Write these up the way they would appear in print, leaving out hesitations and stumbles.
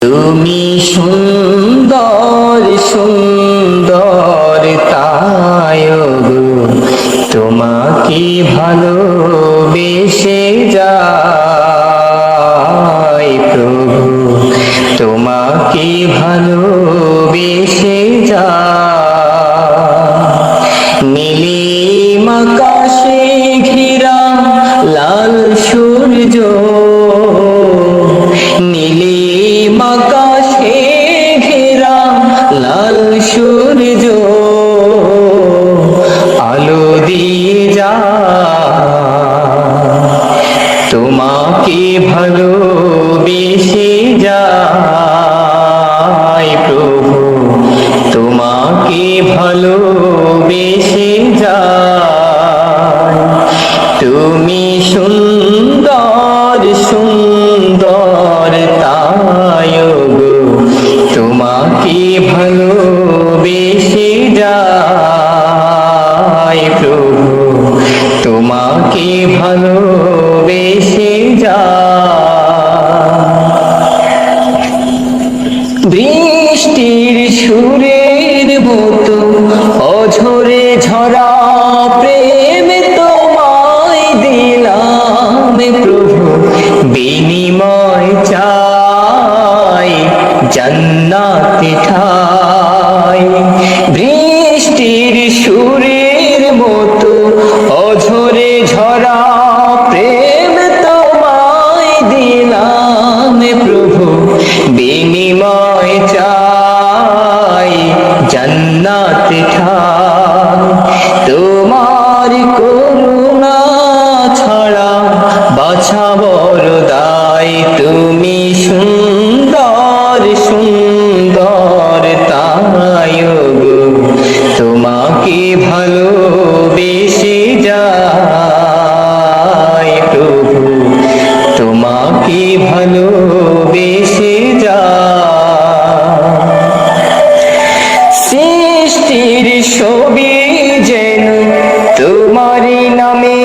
তুমি সুন্দর সুন্দর তাই গো, তোমাকে ভালোবেসে যাই প্রভু, তোমাকে ভালোবেসে যাই। নীলিম আকাশে ঘেরা লাল সূর্য, নীলিম আকাশে ঘেরা লাল সূর্য আলো দিয়ে যায়, তোমাকে ভালোবেসে যাই প্রভু, তোমাকে ভালোবেসে যাই। তুমি সুন্দর সুন্দর তাই গো, তোমাকে ভালোবেসে যাই প্রভু, তোমাকে ভালোবেসে যাই। বৃষ্টির সুরের মতো অঝরে ঝরা প্রেম তোমায় দিলাম প্রভু, বিনিময় চাই জান্নাতে ঠাই। বৃষ্টির সুরের মতো অঝরে ঝরা প্রেম তোমায় দিলাম প্রভু, বিনিময় চাই জান্নাতে ঠাই। তোমার করুণা ছাড়া বাছা বড় দায়, তুমি সুন্দর সুন্দর তাই গো, তোমাকে ভালোবেসে যাই প্রভু, তোমাকে ভালোবেসে যাই। সৃষ্টির ছবি যেন তোমারই নামে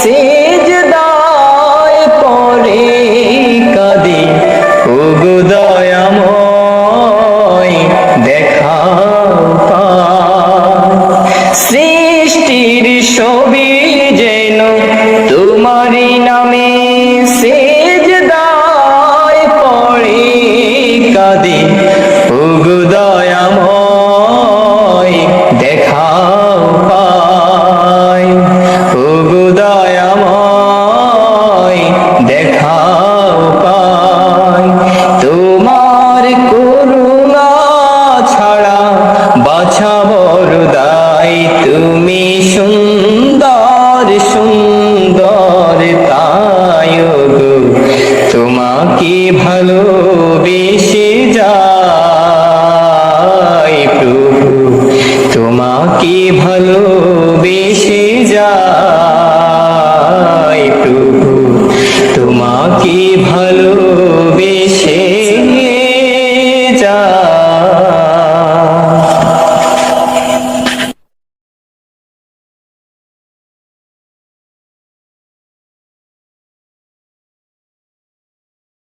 সিজদায় পড়ে কাঁদে, ওগো দয়াময় দেখাও পায়। সৃষ্টির ছবি যেন তোমারই নামে সিজদায় পড়ে কাঁদে, ওগো দয়াময় দেখাও পায়, ওগো দয়াময় দেখাও পায়। তোমার করুণা ছাড়া বাছা বড় দায়, তুমি সুন্দর সুন্দর তাই গো, তোমাকে ভালোবেসে যাই প্রভু, তোমাকে ভালোবেসে